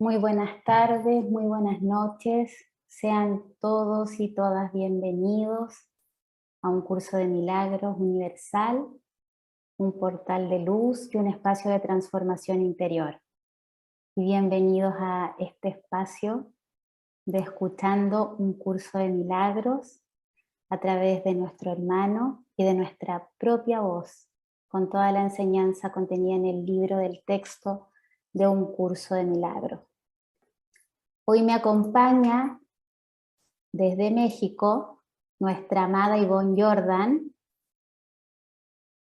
Muy buenas tardes, muy buenas noches. Sean todos y todas bienvenidos a un curso de milagros universal, un portal de luz y un espacio de transformación interior. Y bienvenidos a este espacio de escuchando un curso de milagros a través de nuestro hermano y de nuestra propia voz, con toda la enseñanza contenida en el libro del texto de un curso de milagros. Hoy me acompaña desde México nuestra amada Ivonne Jordan,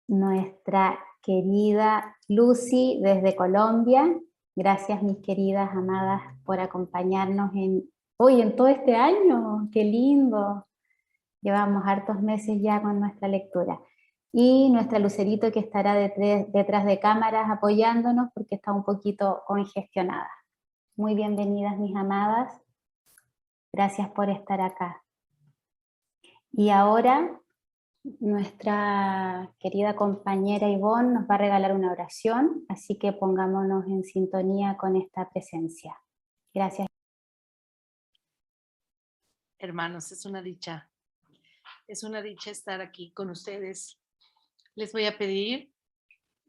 nuestra querida Lucy desde Colombia. Gracias, mis queridas amadas, por acompañarnos hoy en todo este año. ¡Qué lindo! Llevamos hartos meses ya con nuestra lectura. Y nuestra Lucerito, que estará detrás de cámaras apoyándonos porque está un poquito congestionada. Muy bienvenidas, mis amadas. Gracias por estar acá. Y ahora nuestra querida compañera Ivonne nos va a regalar una oración, así que pongámonos en sintonía con esta presencia. Gracias. Hermanos, es una dicha estar aquí con ustedes. Les voy a pedir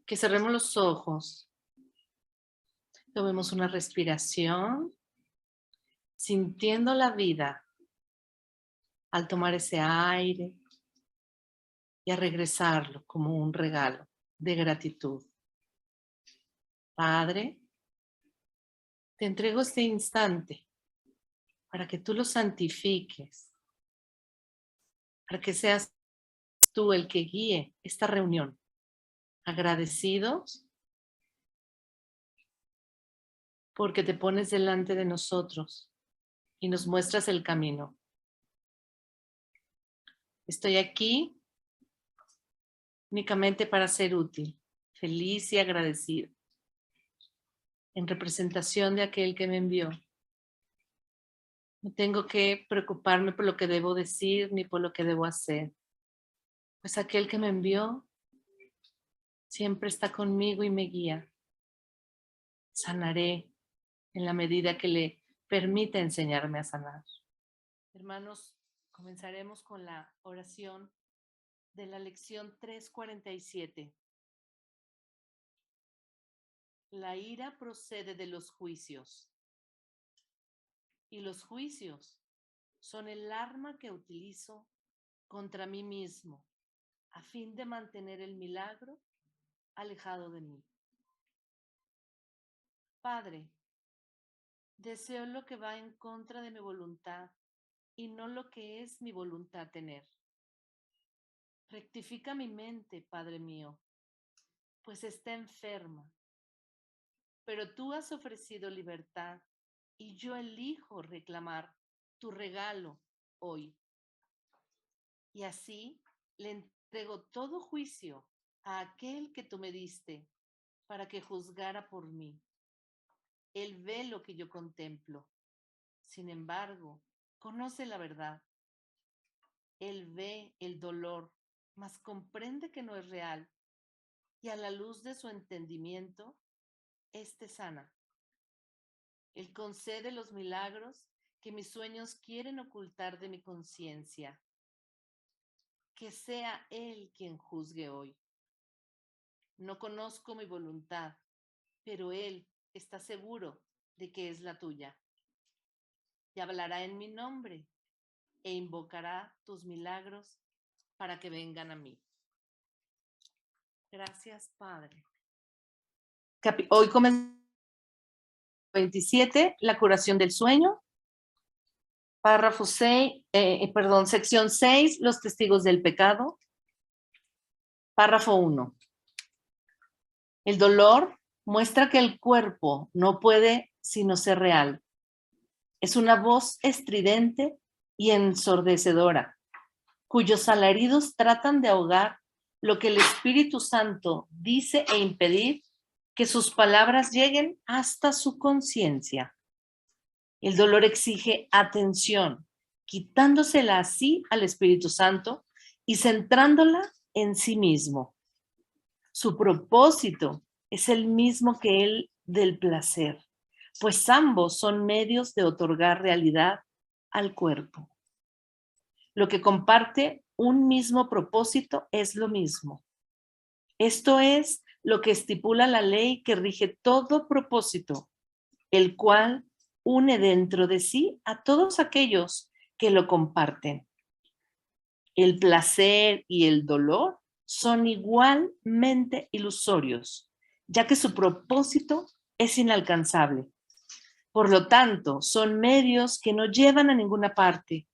que cerremos los ojos, tomemos una respiración, sintiendo la vida al tomar ese aire y a regresarlo como un regalo de gratitud. Padre, te entrego este instante para que tú lo santifiques, para que seas tú el que guíe esta reunión. Agradecidos porque te pones delante de nosotros y nos muestras el camino. Estoy aquí únicamente para ser útil, feliz y agradecido, en representación de aquel que me envió. No tengo que preocuparme por lo que debo decir ni por lo que debo hacer, pues aquel que me envió siempre está conmigo y me guía. Sanaré en la medida que le permita enseñarme a sanar. Hermanos, comenzaremos con la oración de la lección 347. La ira procede de los juicios, y los juicios son el arma que utilizo contra mí mismo a fin de mantener el milagro alejado de mí. Padre, deseo lo que va en contra de mi voluntad y no lo que es mi voluntad tener. Rectifica mi mente, Padre mío, pues está enferma. Pero tú has ofrecido libertad y yo elijo reclamar tu regalo hoy. Y así le entrego todo juicio a aquel que tú me diste para que juzgara por mí. Él ve lo que yo contemplo. Sin embargo, conoce la verdad. Él ve el dolor, mas comprende que no es real. Y a la luz de su entendimiento, éste sana. Él concede los milagros que mis sueños quieren ocultar de mi conciencia. Que sea Él quien juzgue hoy. No conozco mi voluntad, pero Él está seguro de que es la tuya. Y hablará en mi nombre e invocará tus milagros para que vengan a mí. Gracias, Padre. Hoy comenzamos 27, la curación del sueño. Párrafo 6, sección 6, los testigos del pecado. Párrafo 1. El dolor muestra que el cuerpo no puede sino ser real. Es una voz estridente y ensordecedora, cuyos alaridos tratan de ahogar lo que el Espíritu Santo dice e impedir que sus palabras lleguen hasta su conciencia. El dolor exige atención, quitándosela así al Espíritu Santo y centrándola en sí mismo. Su propósito es el mismo que el del placer, pues ambos son medios de otorgar realidad al cuerpo. Lo que comparte un mismo propósito es lo mismo. Esto es lo que estipula la ley que rige todo propósito, el cual une dentro de sí a todos aquellos que lo comparten. El placer y el dolor son igualmente ilusorios, ya que su propósito es inalcanzable. Por lo tanto, son medios que no llevan a ninguna parte,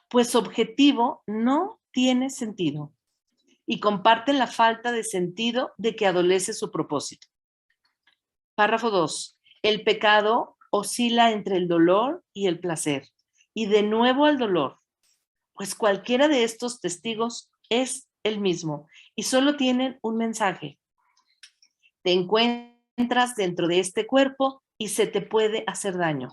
pues su objetivo no tiene sentido y comparten la falta de sentido de que adolece su propósito. Párrafo 2. El pecado oscila entre el dolor y el placer, y de nuevo al dolor, pues cualquiera de estos testigos es el mismo y solo tienen un mensaje. Te encuentras dentro de este cuerpo y se te puede hacer daño.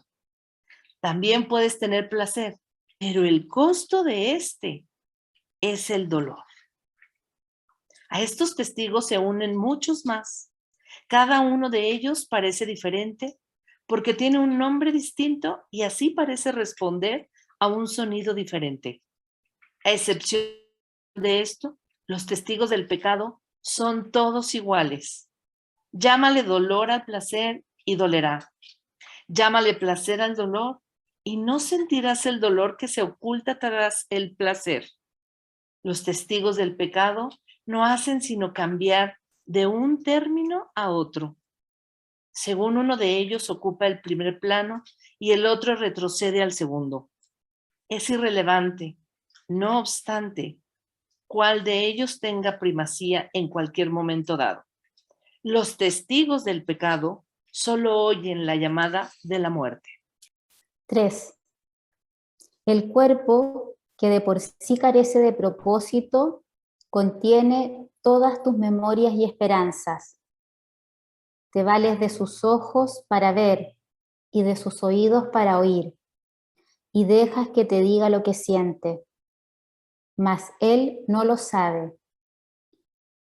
También puedes tener placer, pero el costo de este es el dolor. A estos testigos se unen muchos más. Cada uno de ellos parece diferente porque tiene un nombre distinto y así parece responder a un sonido diferente. A excepción de esto, los testigos del pecado son todos iguales. Llámale dolor al placer y dolerá. Llámale placer al dolor y no sentirás el dolor que se oculta tras el placer. Los testigos del pecado no hacen sino cambiar de un término a otro. Según uno de ellos ocupa el primer plano y el otro retrocede al segundo. Es irrelevante, no obstante, cuál de ellos tenga primacía en cualquier momento dado. Los testigos del pecado solo oyen la llamada de la muerte. 3. El cuerpo, que de por sí carece de propósito, contiene todas tus memorias y esperanzas. Te vales de sus ojos para ver y de sus oídos para oír, y dejas que te diga lo que siente, mas él no lo sabe.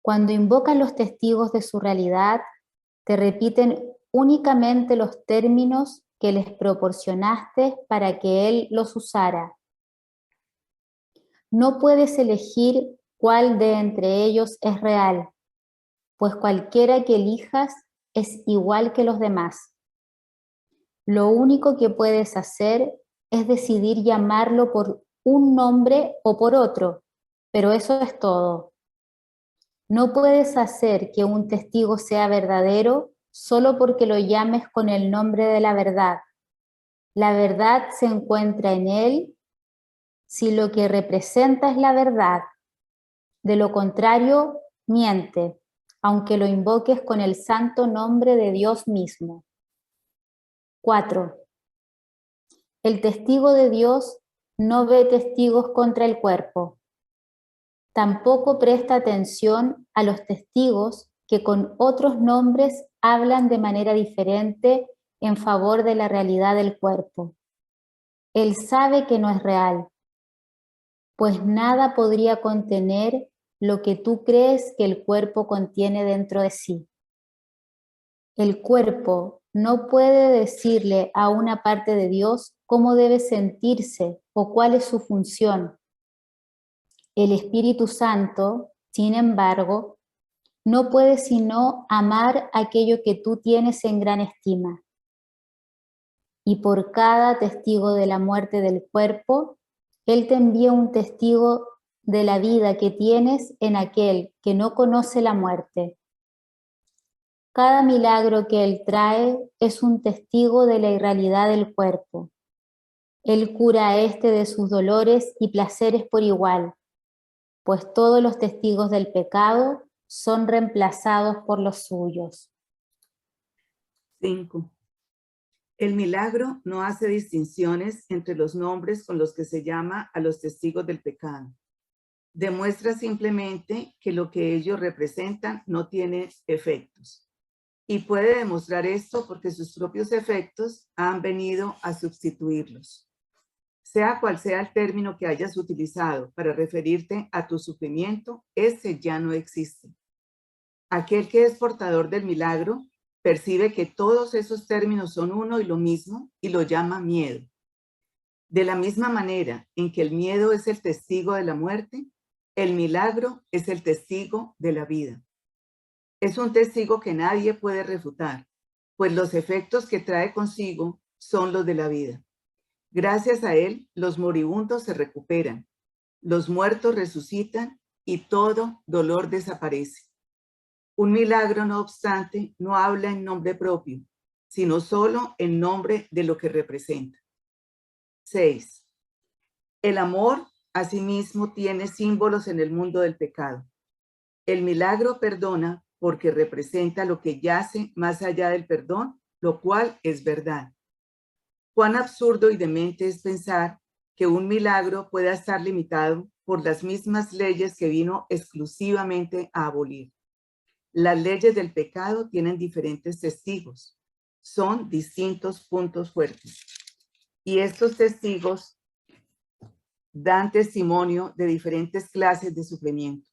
Cuando invocas los testigos de su realidad, te repiten únicamente los términos que les proporcionaste para que él los usara. No puedes elegir cuál de entre ellos es real, pues cualquiera que elijas es igual que los demás. Lo único que puedes hacer es decidir llamarlo por un nombre o por otro, pero eso es todo. No puedes hacer que un testigo sea verdadero solo porque lo llames con el nombre de la verdad. La verdad se encuentra en él si lo que representa es la verdad. De lo contrario, miente, aunque lo invoques con el santo nombre de Dios mismo. 4. El testigo de Dios no ve testigos contra el cuerpo. Tampoco presta atención a los testigos que con otros nombres hablan de manera diferente en favor de la realidad del cuerpo. Él sabe que no es real, pues nada podría contener lo que tú crees que el cuerpo contiene dentro de sí. El cuerpo no puede decirle a una parte de Dios cómo debe sentirse o cuál es su función. El Espíritu Santo, sin embargo, no puede sino amar aquello que tú tienes en gran estima. Y por cada testigo de la muerte del cuerpo, Él te envía un testigo de la vida que tienes en aquel que no conoce la muerte. Cada milagro que Él trae es un testigo de la irrealidad del cuerpo. Él cura a este de sus dolores y placeres por igual, pues todos los testigos del pecado son reemplazados por los suyos. 5. El milagro no hace distinciones entre los nombres con los que se llama a los testigos del pecado. Demuestra simplemente que lo que ellos representan no tiene efectos. Y puede demostrar esto porque sus propios efectos han venido a sustituirlos. Sea cual sea el término que hayas utilizado para referirte a tu sufrimiento, ese ya no existe. Aquel que es portador del milagro percibe que todos esos términos son uno y lo mismo y lo llama miedo. De la misma manera en que el miedo es el testigo de la muerte, el milagro es el testigo de la vida. Es un testigo que nadie puede refutar, pues los efectos que trae consigo son los de la vida. Gracias a él, los moribundos se recuperan, los muertos resucitan y todo dolor desaparece. Un milagro, no obstante, no habla en nombre propio, sino solo en nombre de lo que representa. 6. El amor, asimismo, tiene símbolos en el mundo del pecado. El milagro perdona porque representa lo que yace más allá del perdón, lo cual es verdad. Cuán absurdo y demente es pensar que un milagro pueda estar limitado por las mismas leyes que vino exclusivamente a abolir. Las leyes del pecado tienen diferentes testigos. Son distintos puntos fuertes. Y estos testigos dan testimonio de diferentes clases de sufrimiento.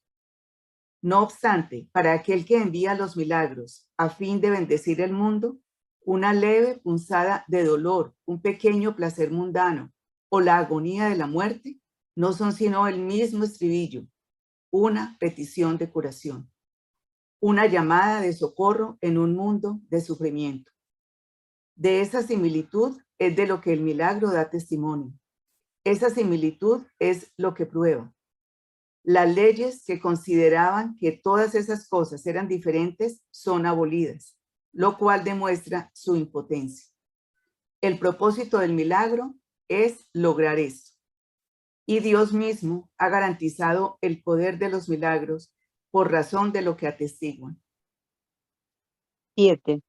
No obstante, para aquel que envía los milagros a fin de bendecir el mundo, una leve punzada de dolor, un pequeño placer mundano o la agonía de la muerte no son sino el mismo estribillo, una petición de curación, una llamada de socorro en un mundo de sufrimiento. De esa similitud es de lo que el milagro da testimonio. Esa similitud es lo que prueba. Las leyes que consideraban que todas esas cosas eran diferentes son abolidas, lo cual demuestra su impotencia. El propósito del milagro es lograr esto. Y Dios mismo ha garantizado el poder de los milagros por razón de lo que atestiguan. 7.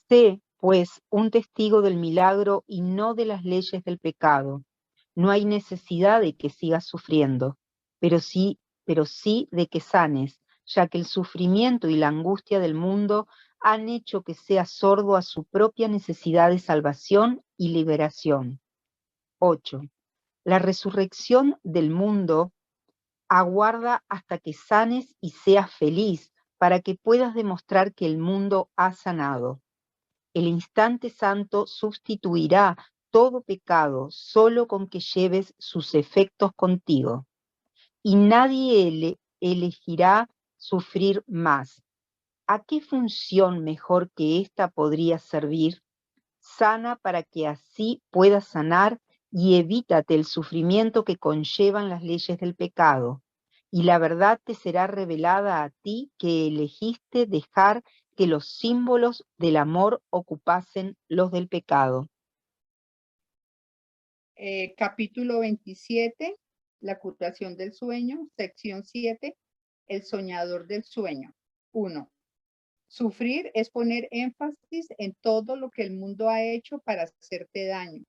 Sé, pues, un testigo del milagro y no de las leyes del pecado. No hay necesidad de que sigas sufriendo, pero sí de que sanes, ya que el sufrimiento y la angustia del mundo han hecho que seas sordo a su propia necesidad de salvación y liberación. 8. La resurrección del mundo aguarda hasta que sanes y seas feliz, para que puedas demostrar que el mundo ha sanado. El instante santo sustituirá todo pecado solo con que lleves sus efectos contigo. Y nadie elegirá sufrir más. ¿A qué función mejor que esta podría servir? Sana para que así puedas sanar y evítate el sufrimiento que conllevan las leyes del pecado. Y la verdad te será revelada a ti que elegiste dejar que los símbolos del amor ocupasen los del pecado. Capítulo 27, la curación del sueño, sección 7, el soñador del sueño. 1. Sufrir es poner énfasis en todo lo que el mundo ha hecho para hacerte daño.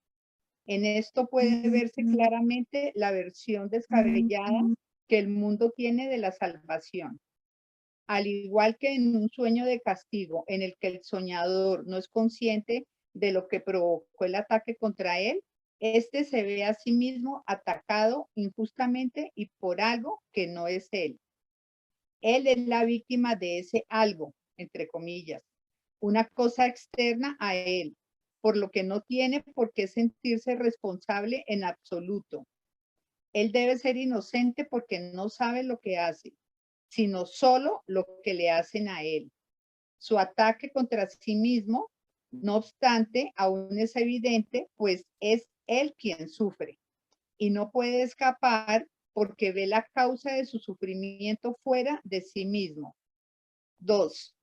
En esto puede verse claramente la versión descabellada que el mundo tiene de la salvación. Al igual que en un sueño de castigo en el que el soñador no es consciente de lo que provocó el ataque contra él, este se ve a sí mismo atacado injustamente y por algo que no es él. Él es la víctima de ese algo, entre comillas, una cosa externa a él, por lo que no tiene por qué sentirse responsable en absoluto. Él debe ser inocente porque no sabe lo que hace, sino solo lo que le hacen a él. Su ataque contra sí mismo, no obstante, aún es evidente, pues es él quien sufre y no puede escapar porque ve la causa de su sufrimiento fuera de sí mismo. 2.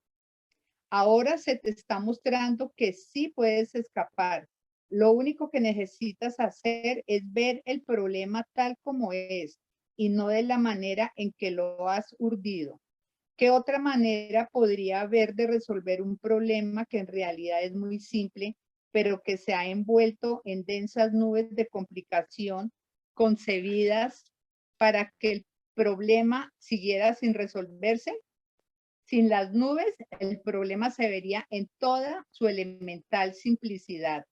Ahora se te está mostrando que sí puedes escapar. Lo único que necesitas hacer es ver el problema tal como es y no de la manera en que lo has urdido. ¿Qué otra manera podría haber de resolver un problema que en realidad es muy simple, pero que se ha envuelto en densas nubes de complicación concebidas para que el problema siguiera sin resolverse? Sin las nubes, el problema se vería en toda su elemental simplicidad.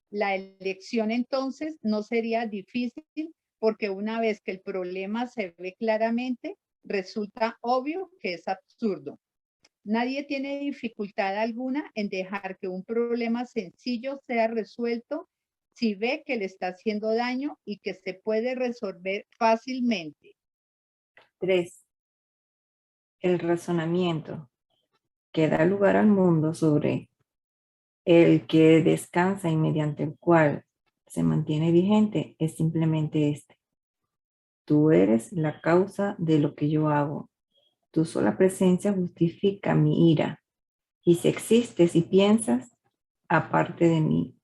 La elección entonces no sería difícil porque una vez que el problema se ve claramente, resulta obvio que es absurdo. Nadie tiene dificultad alguna en dejar que un problema sencillo sea resuelto si ve que le está haciendo daño y que se puede resolver fácilmente. 3. El razonamiento que da lugar al mundo sobre el que descansa y mediante el cual se mantiene vigente es simplemente este. Tú eres la causa de lo que yo hago. Tu sola presencia justifica mi ira. Y si existes y piensas, aparte de mí,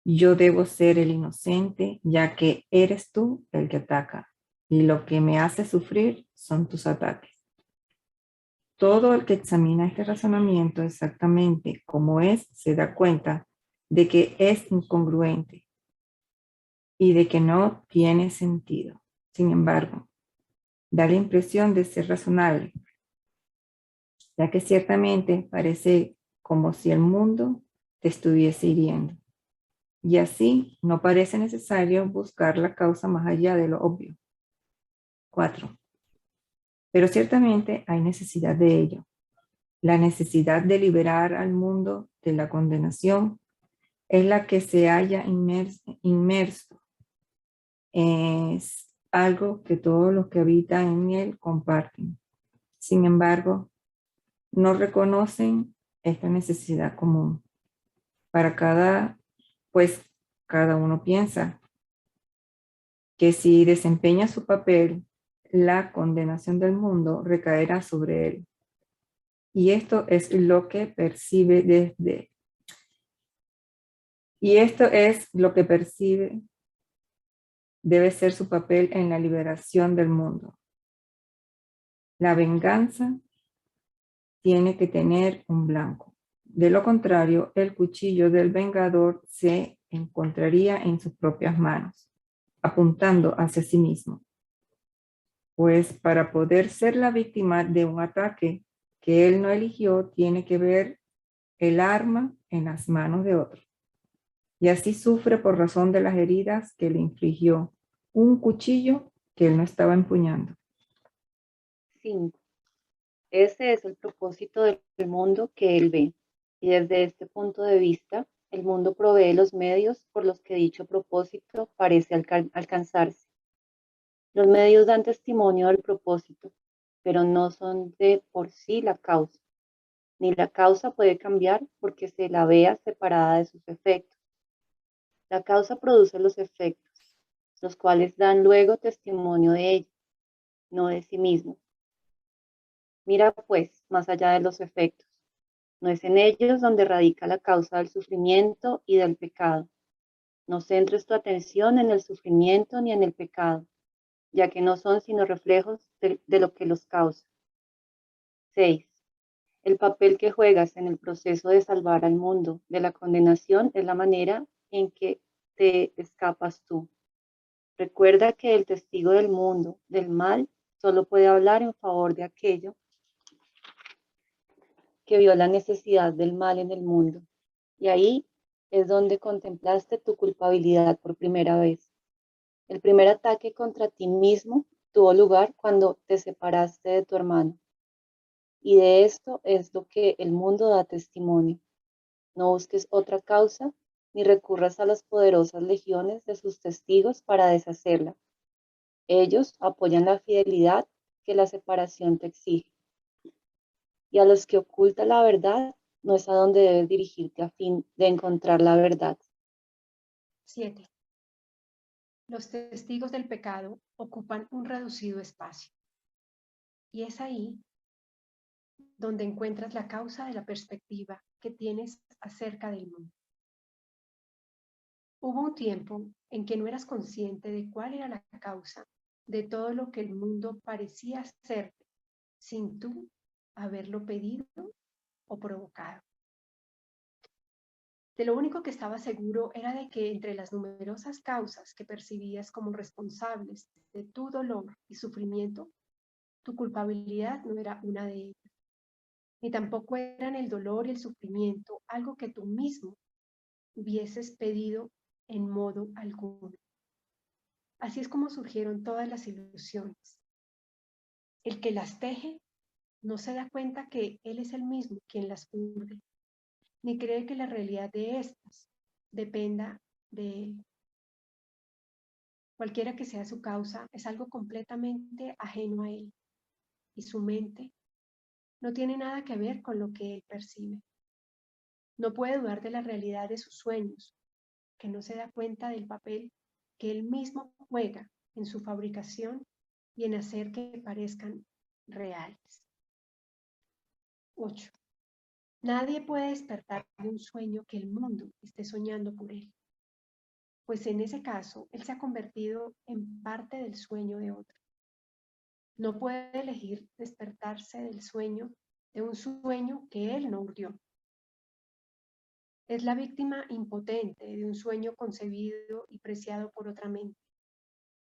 yo debo ser el inocente, ya que eres tú el que ataca. Y lo que me hace sufrir son tus ataques. Todo el que examina este razonamiento exactamente como es, se da cuenta de que es incongruente y de que no tiene sentido. Sin embargo, da la impresión de ser razonable, ya que ciertamente parece como si el mundo te estuviese hiriendo. Y así no parece necesario buscar la causa más allá de lo obvio. 4. Pero ciertamente hay necesidad de ello. La necesidad de liberar al mundo de la condenación es la que se halla inmerso. Es algo que todos los que habitan en él comparten. Sin embargo, no reconocen esta necesidad común. Pues cada uno piensa que si desempeña su papel, la condenación del mundo recaerá sobre él. Y esto es lo que percibe debe ser su papel en la liberación del mundo. La venganza tiene que tener un blanco. De lo contrario, el cuchillo del vengador se encontraría en sus propias manos, apuntando hacia sí mismo. Pues para poder ser la víctima de un ataque que él no eligió, tiene que ver el arma en las manos de otro. Y así sufre por razón de las heridas que le infligió un cuchillo que él no estaba empuñando. 5. Ese es el propósito del mundo que él ve. Y desde este punto de vista, el mundo provee los medios por los que dicho propósito parece alcanzarse. Los medios dan testimonio del propósito, pero no son de por sí la causa. Ni la causa puede cambiar porque se la vea separada de sus efectos. La causa produce los efectos, los cuales dan luego testimonio de ella, no de sí mismo. Mira pues más allá de los efectos. No es en ellos donde radica la causa del sufrimiento y del pecado. No centres tu atención en el sufrimiento ni en el pecado, ya que no son sino reflejos de lo que los causa. 6. El papel que juegas en el proceso de salvar al mundo de la condenación es la manera en que te escapas tú. Recuerda que el testigo del mundo, del mal, solo puede hablar en favor de aquello que vio la necesidad del mal en el mundo. Y ahí es donde contemplaste tu culpabilidad por primera vez. El primer ataque contra ti mismo tuvo lugar cuando te separaste de tu hermano. Y de esto es lo que el mundo da testimonio. No busques otra causa ni recurras a las poderosas legiones de sus testigos para deshacerla. Ellos apoyan la fidelidad que la separación te exige. Y a los que oculta la verdad, no es a donde debes dirigirte a fin de encontrar la verdad. 7. Los testigos del pecado ocupan un reducido espacio. Y es ahí donde encuentras la causa de la perspectiva que tienes acerca del mundo. Hubo un tiempo en que no eras consciente de cuál era la causa de todo lo que el mundo parecía hacerte sin tú haberlo pedido o provocado. De lo único que estaba seguro era de que entre las numerosas causas que percibías como responsables de tu dolor y sufrimiento, tu culpabilidad no era una de ellas, ni tampoco eran el dolor y el sufrimiento algo que tú mismo hubieses pedido en modo alguno. Así es como surgieron todas las ilusiones. El que las teje no se da cuenta que él es el mismo quien las urge, ni cree que la realidad de estas dependa de él. Cualquiera que sea su causa, es algo completamente ajeno a él, y su mente no tiene nada que ver con lo que él percibe. No puede dudar de la realidad de sus sueños, que no se da cuenta del papel que él mismo juega en su fabricación y en hacer que parezcan reales. 8. Nadie puede despertar de un sueño que el mundo esté soñando por él, pues en ese caso él se ha convertido en parte del sueño de otro. No puede elegir despertarse del sueño de un sueño que él no urdió. Es la víctima impotente de un sueño concebido y preciado por otra mente,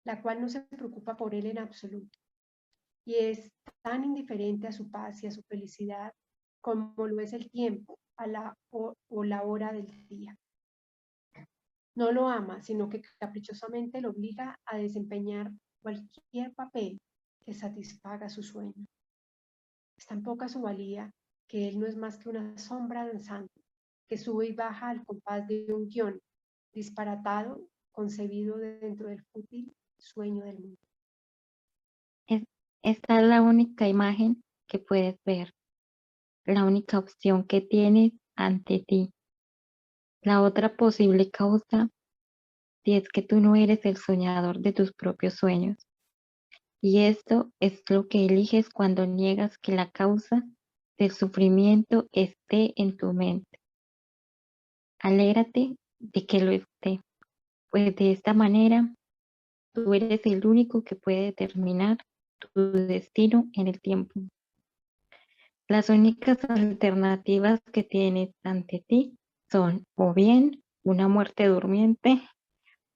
la cual no se preocupa por él en absoluto, y es tan indiferente a su paz y a su felicidad como lo es el tiempo o la hora del día. No lo ama, sino que caprichosamente lo obliga a desempeñar cualquier papel que satisfaga su sueño. Es tan poca su valía que él no es más que una sombra danzante que sube y baja al compás de un guión disparatado concebido dentro del fútil sueño del mundo. Esta es la única imagen que puedes ver, la única opción que tienes ante ti. La otra posible causa, si es que tú no eres el soñador de tus propios sueños. Y esto es lo que eliges cuando niegas que la causa del sufrimiento esté en tu mente. Alégrate de que lo esté, pues de esta manera tú eres el único que puede determinar tu destino en el tiempo. Las únicas alternativas que tienes ante ti son o bien una muerte durmiente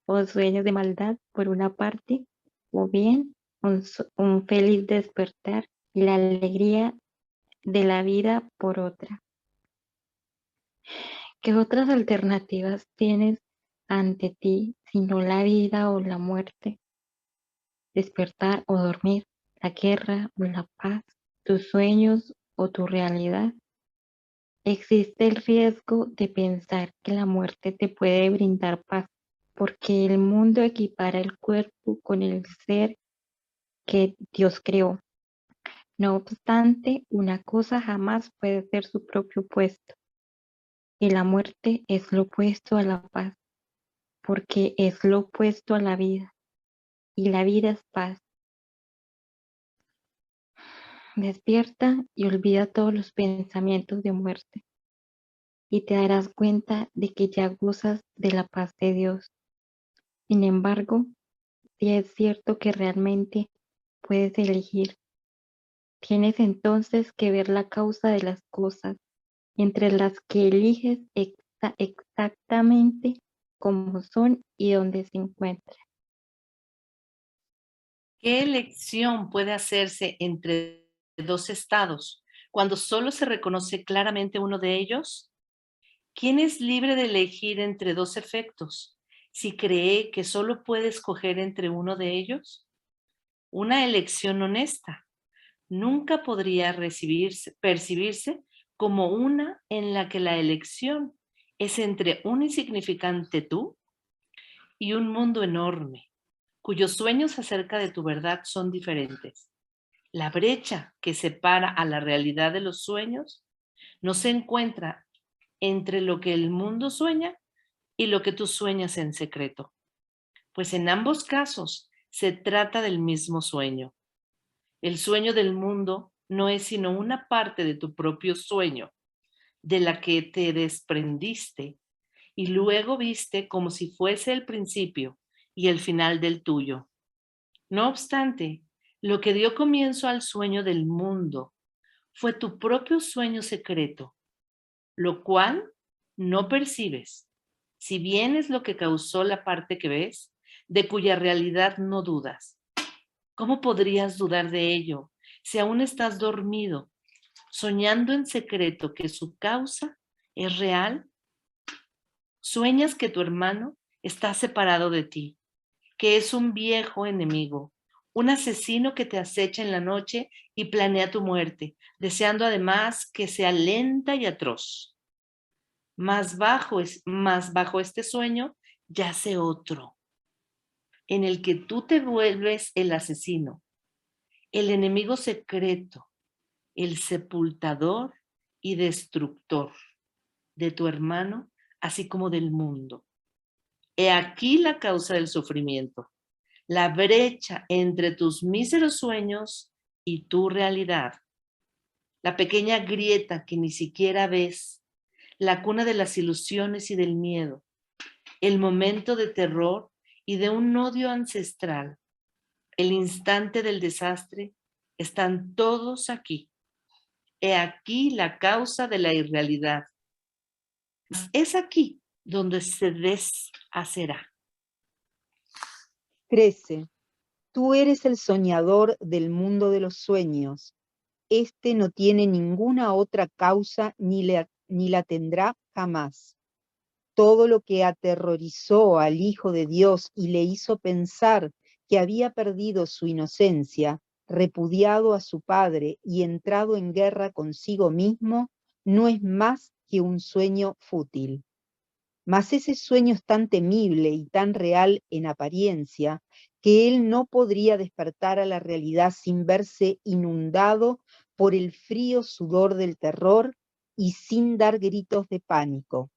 o sueños de maldad por una parte, o bien un feliz despertar y la alegría de la vida por otra. ¿Qué otras alternativas tienes ante ti sino la vida o la muerte? Despertar o dormir, la guerra o la paz, tus sueños o tu realidad. Existe el riesgo de pensar que la muerte te puede brindar paz, porque el mundo equipara el cuerpo con el ser que Dios creó. No obstante, una cosa jamás puede ser su propio opuesto, y la muerte es lo opuesto a la paz, porque es lo opuesto a la vida, y la vida es paz. Despierta y olvida todos los pensamientos de muerte, y te darás cuenta de que ya gozas de la paz de Dios. Sin embargo, si es cierto que realmente puedes elegir, tienes entonces que ver la causa de las cosas, entre las que eliges exactamente cómo son y dónde se encuentran. ¿Qué elección puede hacerse entre dos estados cuando solo se reconoce claramente uno de ellos? ¿Quién es libre de elegir entre dos efectos si cree que solo puede escoger entre uno de ellos? Una elección honesta nunca podría percibirse como una en la que la elección es entre un insignificante tú y un mundo enorme, cuyos sueños acerca de tu verdad son diferentes. La brecha que separa a la realidad de los sueños no se encuentra entre lo que el mundo sueña y lo que tú sueñas en secreto, pues en ambos casos se trata del mismo sueño. El sueño del mundo no es sino una parte de tu propio sueño, de la que te desprendiste y luego viste como si fuese el principio y el final del tuyo. No obstante, lo que dio comienzo al sueño del mundo fue tu propio sueño secreto, lo cual no percibes, si bien es lo que causó la parte que ves, de cuya realidad no dudas. ¿Cómo podrías dudar de ello si aún estás dormido, soñando en secreto que su causa es real? Sueñas que tu hermano está separado de ti, que es un viejo enemigo, un asesino que te acecha en la noche y planea tu muerte, deseando además que sea lenta y atroz. Más bajo este sueño yace otro, en el que tú te vuelves el asesino, el enemigo secreto, el sepultador y destructor de tu hermano, así como del mundo. He aquí la causa del sufrimiento, la brecha entre tus míseros sueños y tu realidad, la pequeña grieta que ni siquiera ves, la cuna de las ilusiones y del miedo, el momento de terror y de un odio ancestral, el instante del desastre, están todos aquí. He aquí la causa de la irrealidad. Es aquí donde se deshacerá. 13. Tú eres el soñador del mundo de los sueños. Este no tiene ninguna otra causa ni la tendrá jamás. Todo lo que aterrorizó al Hijo de Dios y le hizo pensar que había perdido su inocencia, repudiado a su Padre y entrado en guerra consigo mismo, no es más que un sueño fútil. Mas ese sueño es tan temible y tan real en apariencia que él no podría despertar a la realidad sin verse inundado por el frío sudor del terror y sin dar gritos de pánico,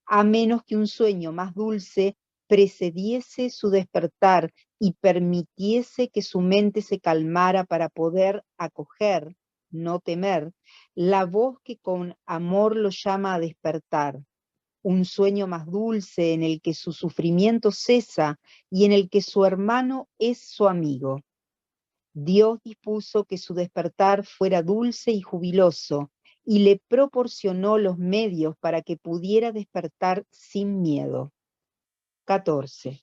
a menos que un sueño más dulce precediese su despertar y permitiese que su mente se calmara para poder acoger, no temer, la voz que con amor lo llama a despertar. Un sueño más dulce en el que su sufrimiento cesa y en el que su hermano es su amigo. Dios dispuso que su despertar fuera dulce y jubiloso y le proporcionó los medios para que pudiera despertar sin miedo. 14.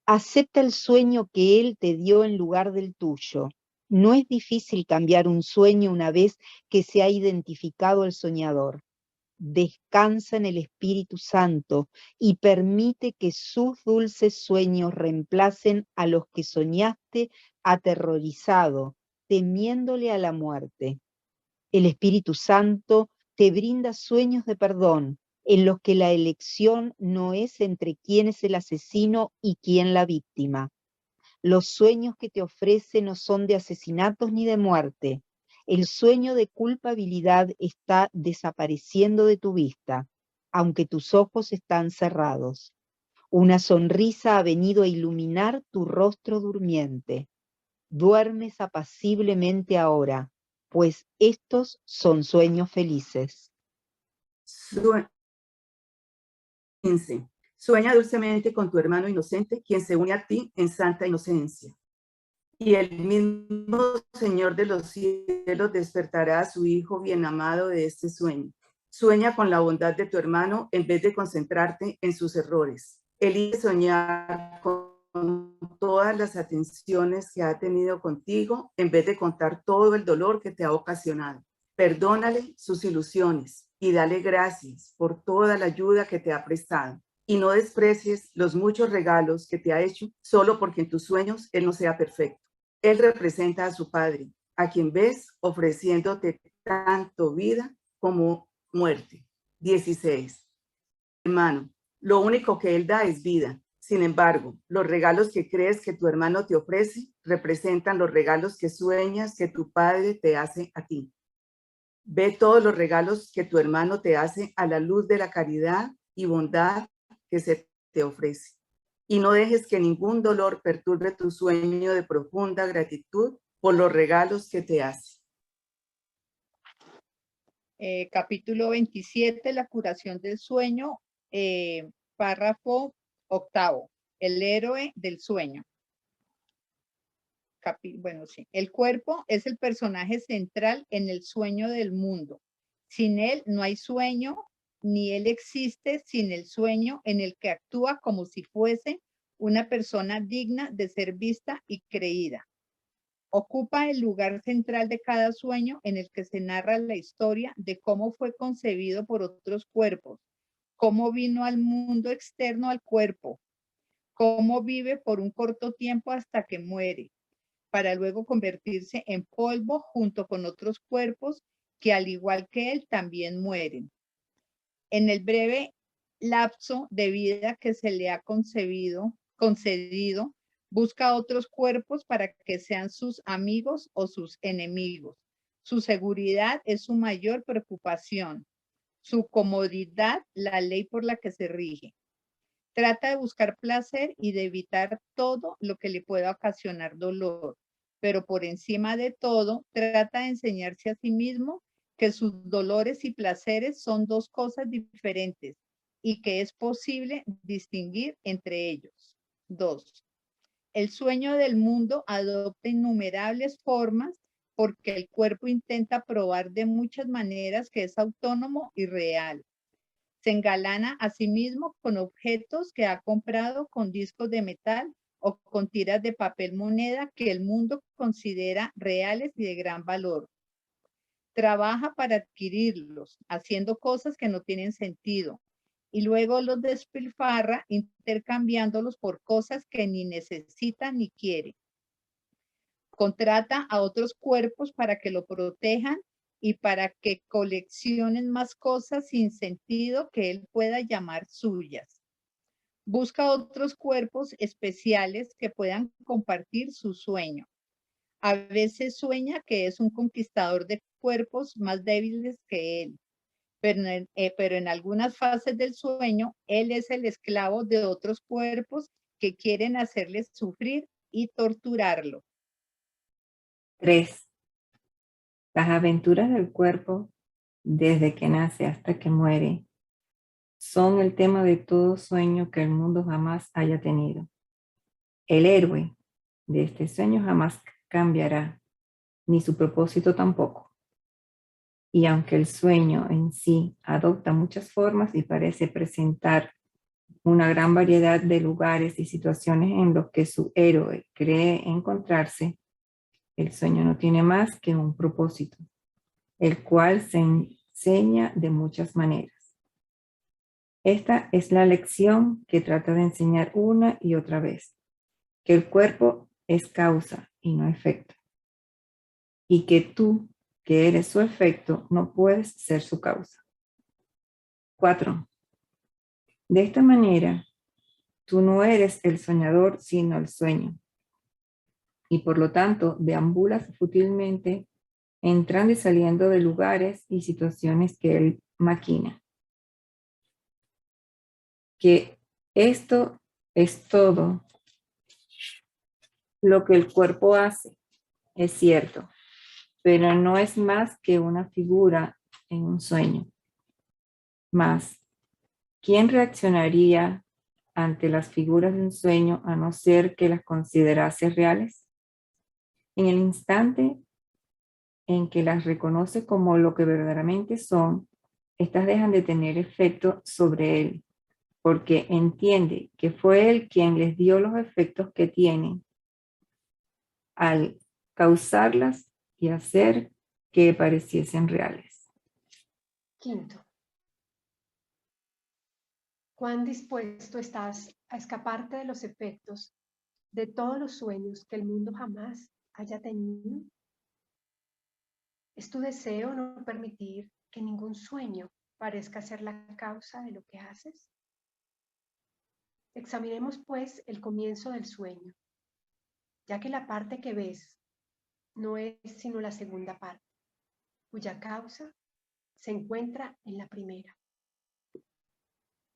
Acepta el sueño que Él te dio en lugar del tuyo. No es difícil cambiar un sueño una vez que se ha identificado al soñador. Descansa en el Espíritu Santo y permite que sus dulces sueños reemplacen a los que soñaste aterrorizado, temiéndole a la muerte. El Espíritu Santo te brinda sueños de perdón, en los que la elección no es entre quién es el asesino y quién la víctima. Los sueños que te ofrece no son de asesinatos ni de muerte. El sueño de culpabilidad está desapareciendo de tu vista, aunque tus ojos están cerrados. Una sonrisa ha venido a iluminar tu rostro durmiente. Duermes apaciblemente ahora, pues estos son sueños felices. 15. Sueña dulcemente con tu hermano inocente, quien se une a ti en santa inocencia. Y el mismo Señor de los cielos despertará a su Hijo bien amado de este sueño. Sueña con la bondad de tu hermano en vez de concentrarte en sus errores. Elige soñar con todas las atenciones que ha tenido contigo en vez de contar todo el dolor que te ha ocasionado. Perdónale sus ilusiones y dale gracias por toda la ayuda que te ha prestado. Y no desprecies los muchos regalos que te ha hecho solo porque en tus sueños él no sea perfecto. Él representa a su Padre, a quien ves ofreciéndote tanto vida como muerte. 16. Hermano, lo único que él da es vida. Sin embargo, los regalos que crees que tu hermano te ofrece representan los regalos que sueñas que tu Padre te hace a ti. Ve todos los regalos que tu hermano te hace a la luz de la caridad y bondad que se te ofrece. Y no dejes que ningún dolor perturbe tu sueño de profunda gratitud por los regalos que te hace. Capítulo 27, la curación del sueño, párrafo 8, el héroe del sueño. Bueno, sí. El cuerpo es el personaje central en el sueño del mundo. Sin él no hay sueño, ni él existe sin el sueño en el que actúa como si fuese una persona digna de ser vista y creída. Ocupa el lugar central de cada sueño en el que se narra la historia de cómo fue concebido por otros cuerpos, cómo vino al mundo externo al cuerpo, cómo vive por un corto tiempo hasta que muere, para luego convertirse en polvo junto con otros cuerpos que al igual que él también mueren. En el breve lapso de vida que se le ha concedido, busca otros cuerpos para que sean sus amigos o sus enemigos. Su seguridad es su mayor preocupación. Su comodidad, la ley por la que se rige. Trata de buscar placer y de evitar todo lo que le pueda ocasionar dolor, pero por encima de todo, trata de enseñarse a sí mismo que sus dolores y placeres son dos cosas diferentes y que es posible distinguir entre ellos. 2. El sueño del mundo adopta innumerables formas porque el cuerpo intenta probar de muchas maneras que es autónomo y real. Se engalana a sí mismo con objetos que ha comprado, con discos de metal o con tiras de papel moneda que el mundo considera reales y de gran valor. Trabaja para adquirirlos, haciendo cosas que no tienen sentido, y luego los despilfarra intercambiándolos por cosas que ni necesita ni quiere. Contrata a otros cuerpos para que lo protejan y para que coleccionen más cosas sin sentido que él pueda llamar suyas. Busca otros cuerpos especiales que puedan compartir su sueño. A veces sueña que es un conquistador de cuerpos más débiles que él, pero en algunas fases del sueño, él es el esclavo de otros cuerpos que quieren hacerle sufrir y torturarlo. 3. Las aventuras del cuerpo, desde que nace hasta que muere, son el tema de todo sueño que el mundo jamás haya tenido. El héroe de este sueño jamás cambiará, ni su propósito tampoco. Y aunque el sueño en sí adopta muchas formas y parece presentar una gran variedad de lugares y situaciones en los que su héroe cree encontrarse, el sueño no tiene más que un propósito, el cual se enseña de muchas maneras. Esta es la lección que trata de enseñar una y otra vez, que el cuerpo es causa y no efecto, y que tú, que eres su efecto, no puedes ser su causa. 4. De esta manera, tú no eres el soñador, sino el sueño, y por lo tanto deambulas fútilmente, entrando y saliendo de lugares y situaciones que él maquina. Que esto es todo lo que el cuerpo hace, es cierto, pero no es más que una figura en un sueño. Mas, ¿quién reaccionaría ante las figuras de un sueño a no ser que las considerase reales? En el instante en que las reconoce como lo que verdaderamente son, estas dejan de tener efecto sobre él, porque entiende que fue él quien les dio los efectos que tienen al causarlas y hacer que pareciesen reales. 5. ¿Cuán dispuesto estás a escaparte de los efectos de todos los sueños que el mundo jamás haya tenido? ¿Es tu deseo no permitir que ningún sueño parezca ser la causa de lo que haces? Examinemos pues el comienzo del sueño, ya que la parte que ves no es sino la segunda parte, cuya causa se encuentra en la primera.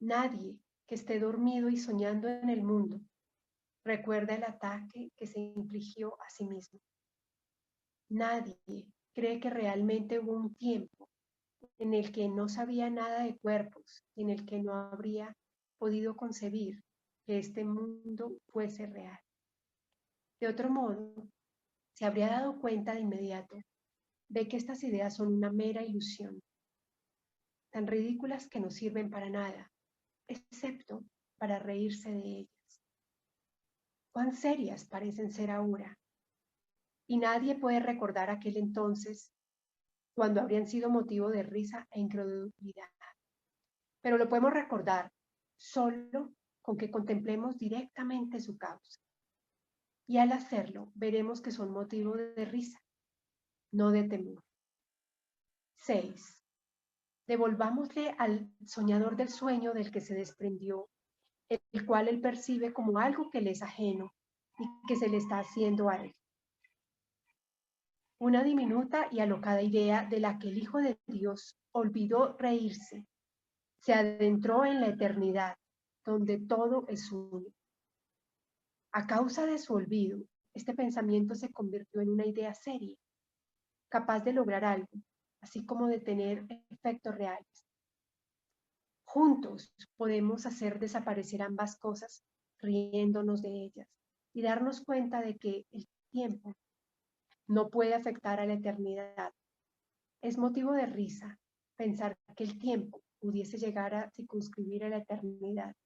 Nadie que esté dormido y soñando en el mundo recuerda el ataque que se infligió a sí mismo. Nadie cree que realmente hubo un tiempo en el que no sabía nada de cuerpos y en el que no habría podido concebir que este mundo fuese real. De otro modo, se habría dado cuenta de inmediato de que estas ideas son una mera ilusión, tan ridículas que no sirven para nada, excepto para reírse de ellas. Cuán serias parecen ser ahora, y nadie puede recordar aquel entonces cuando habrían sido motivo de risa e incredulidad. Pero lo podemos recordar solo con que contemplemos directamente su causa. y al hacerlo veremos que son motivo de risa, no de temor. 6. Devolvámosle al soñador del sueño del que se desprendió, el cual él percibe como algo que le es ajeno y que se le está haciendo a él. Una diminuta y alocada idea de la que el Hijo de Dios olvidó reírse, se adentró en la eternidad, donde todo es uno. A causa de su olvido, este pensamiento se convirtió en una idea seria, capaz de lograr algo, así como de tener efectos reales. Juntos podemos hacer desaparecer ambas cosas, riéndonos de ellas, y darnos cuenta de que el tiempo no puede afectar a la eternidad. Es motivo de risa pensar que el tiempo pudiese llegar a circunscribir a la eternidad,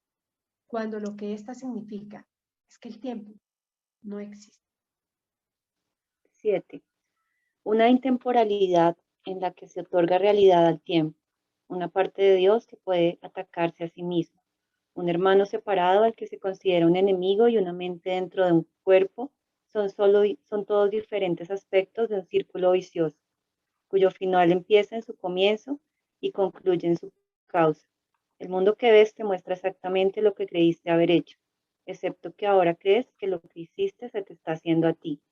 cuando lo que ésta significa es que el tiempo no existe. 7. Una intemporalidad en la que se otorga realidad al tiempo, una parte de Dios que puede atacarse a sí mismo, un hermano separado al que se considera un enemigo y una mente dentro de un cuerpo son todos diferentes aspectos de un círculo vicioso, cuyo final empieza en su comienzo y concluye en su causa. El mundo que ves te muestra exactamente lo que creíste haber hecho, excepto que ahora crees que lo que hiciste se te está haciendo a ti.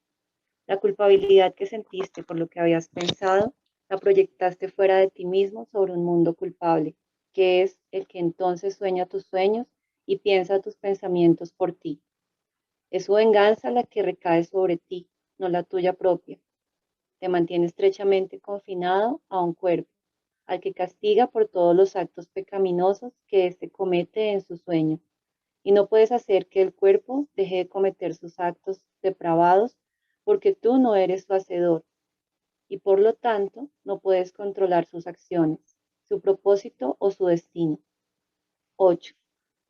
La culpabilidad que sentiste por lo que habías pensado, la proyectaste fuera de ti mismo sobre un mundo culpable, que es el que entonces sueña tus sueños y piensa tus pensamientos por ti. Es su venganza la que recae sobre ti, no la tuya propia. Te mantiene estrechamente confinado a un cuerpo, al que castiga por todos los actos pecaminosos que éste comete en su sueño. Y no puedes hacer que el cuerpo deje de cometer sus actos depravados porque tú no eres su hacedor y por lo tanto no puedes controlar sus acciones, su propósito o su destino. 8.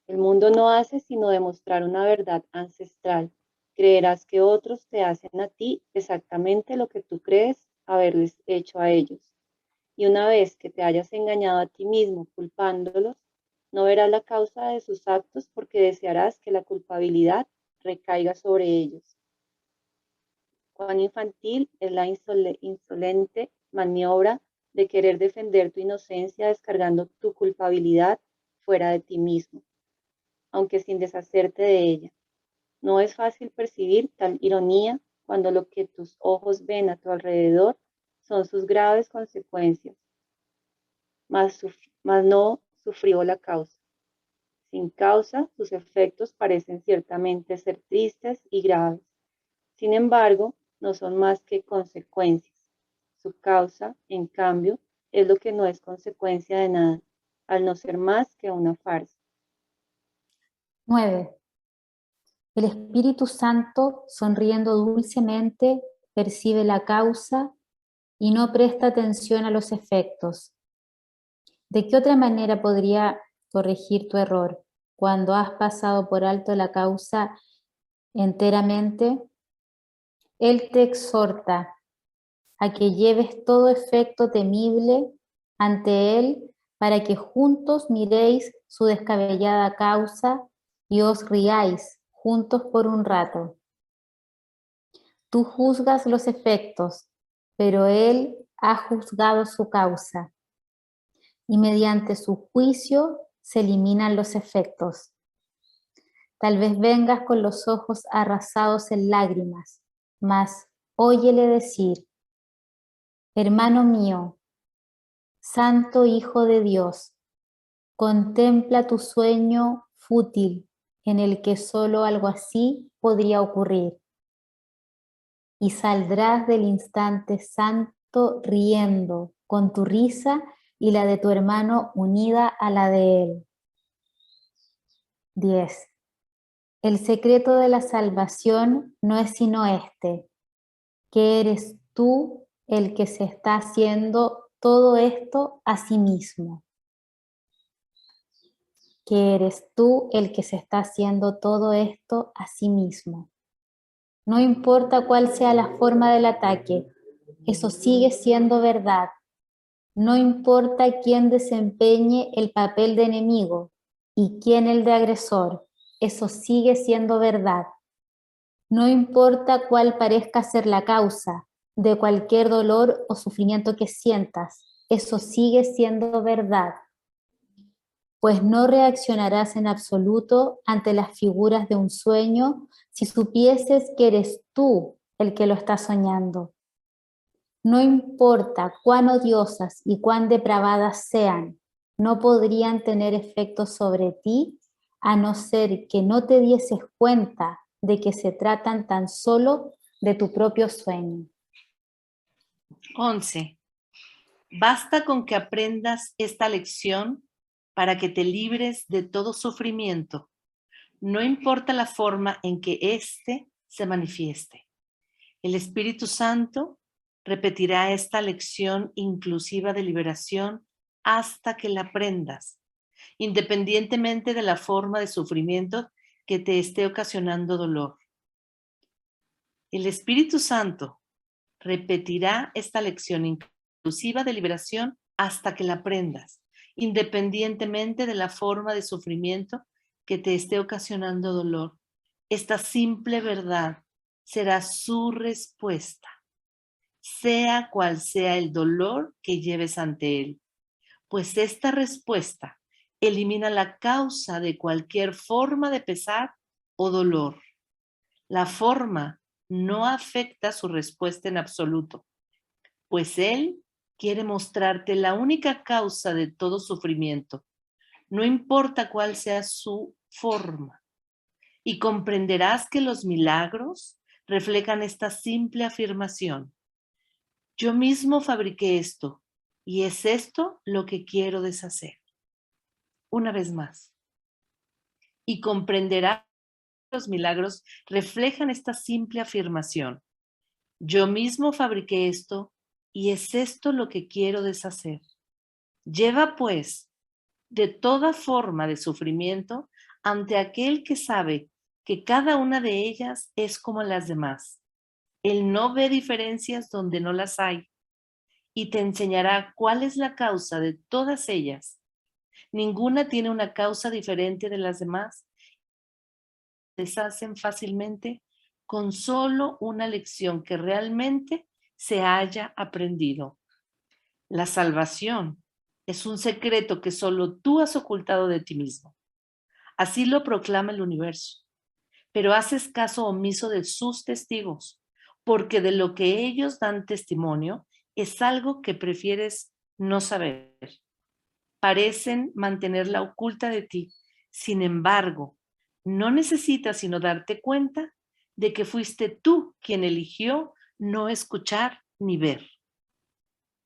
El mundo no hace sino demostrar una verdad ancestral. Creerás que otros te hacen a ti exactamente lo que tú crees haberles hecho a ellos. Y una vez que te hayas engañado a ti mismo culpándolos, no verás la causa de sus actos porque desearás que la culpabilidad recaiga sobre ellos. Cuán infantil es la insolente maniobra de querer defender tu inocencia descargando tu culpabilidad fuera de ti mismo, aunque sin deshacerte de ella. No es fácil percibir tal ironía cuando lo que tus ojos ven a tu alrededor son sus graves consecuencias, mas no sufrió la causa. Sin causa, sus efectos parecen ciertamente ser tristes y graves. Sin embargo, no son más que consecuencias. Su causa, en cambio, es lo que no es consecuencia de nada, al no ser más que una farsa. 9. El Espíritu Santo, sonriendo dulcemente, percibe la causa y no presta atención a los efectos. ¿De qué otra manera podría corregir tu error cuando has pasado por alto la causa enteramente? Él te exhorta a que lleves todo efecto temible ante Él para que juntos miréis su descabellada causa y os riáis juntos por un rato. Tú juzgas los efectos, pero Él ha juzgado su causa, y mediante su juicio se eliminan los efectos. Tal vez vengas con los ojos arrasados en lágrimas, mas óyele decir: hermano mío, Santo Hijo de Dios, contempla tu sueño fútil en el que solo algo así podría ocurrir, y saldrás del instante santo riendo con tu risa y la de tu hermano unida a la de él. 10. El secreto de la salvación no es sino este, que eres tú el que se está haciendo todo esto a sí mismo. Que eres tú el que se está haciendo todo esto a sí mismo. No importa cuál sea la forma del ataque, eso sigue siendo verdad. No importa quién desempeñe el papel de enemigo y quién el de agresor, eso sigue siendo verdad. No importa cuál parezca ser la causa de cualquier dolor o sufrimiento que sientas, eso sigue siendo verdad, pues no reaccionarás en absoluto ante las figuras de un sueño si supieses que eres tú el que lo está soñando. No importa cuán odiosas y cuán depravadas sean, no podrían tener efecto sobre ti a no ser que no te dieses cuenta de que se tratan tan solo de tu propio sueño. 11. Basta con que aprendas esta lección para que te libres de todo sufrimiento, no importa la forma en que éste se manifieste. El Espíritu Santo repetirá esta lección inclusiva de liberación hasta que la aprendas, independientemente de la forma de sufrimiento que te esté ocasionando dolor. El Espíritu Santo repetirá esta lección inclusiva de liberación hasta que la aprendas, independientemente de la forma de sufrimiento que te esté ocasionando dolor. Esta simple verdad será su respuesta, sea cual sea el dolor que lleves ante él, pues esta respuesta elimina la causa de cualquier forma de pesar o dolor. La forma no afecta su respuesta en absoluto, pues él quiere mostrarte la única causa de todo sufrimiento, no importa cuál sea su forma. Y comprenderás que los milagros reflejan esta simple afirmación. Yo mismo fabriqué esto, y es esto lo que quiero deshacer. Una vez más. Y comprenderás que los milagros reflejan esta simple afirmación. Yo mismo fabriqué esto, y es esto lo que quiero deshacer. Lleva, pues, de toda forma de sufrimiento ante aquel que sabe que cada una de ellas es como las demás. Él no ve diferencias donde no las hay y te enseñará cuál es la causa de todas ellas. Ninguna tiene una causa diferente de las demás. Deshacen fácilmente con solo una lección que realmente se haya aprendido. La salvación es un secreto que solo tú has ocultado de ti mismo. Así lo proclama el universo. Pero haces caso omiso de sus testigos, porque de lo que ellos dan testimonio es algo que prefieres no saber. Parecen mantenerla oculta de ti. Sin embargo, no necesitas sino darte cuenta de que fuiste tú quien eligió no escuchar ni ver.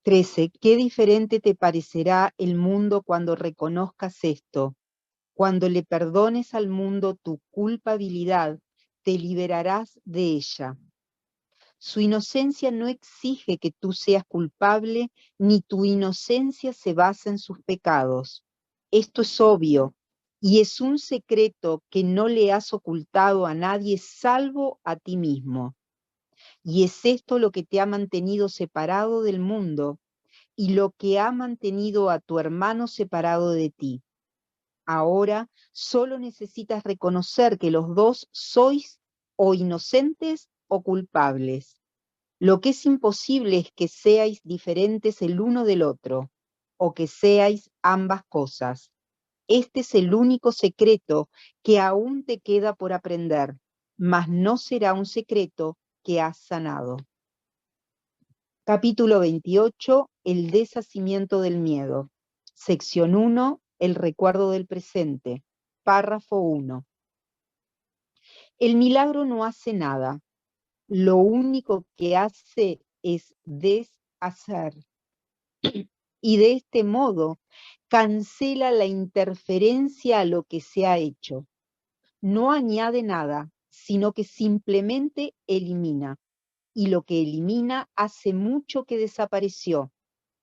13. Qué diferente te parecerá el mundo cuando reconozcas esto. Cuando le perdones al mundo tu culpabilidad, te liberarás de ella. Su inocencia no exige que tú seas culpable, ni tu inocencia se basa en sus pecados. Esto es obvio, y es un secreto que no le has ocultado a nadie salvo a ti mismo. Y es esto lo que te ha mantenido separado del mundo, y lo que ha mantenido a tu hermano separado de ti. Ahora solo necesitas reconocer que los dos sois o inocentes o culpables. Lo que es imposible es que seáis diferentes el uno del otro, o que seáis ambas cosas. Este es el único secreto que aún te queda por aprender, mas no será un secreto que has sanado. Capítulo 28, el deshacimiento del miedo. Sección 1, el recuerdo del presente. Párrafo 1. El milagro no hace nada. Lo único que hace es deshacer. Y de este modo cancela la interferencia a lo que se ha hecho. No añade nada, sino que simplemente elimina. Y lo que elimina hace mucho que desapareció,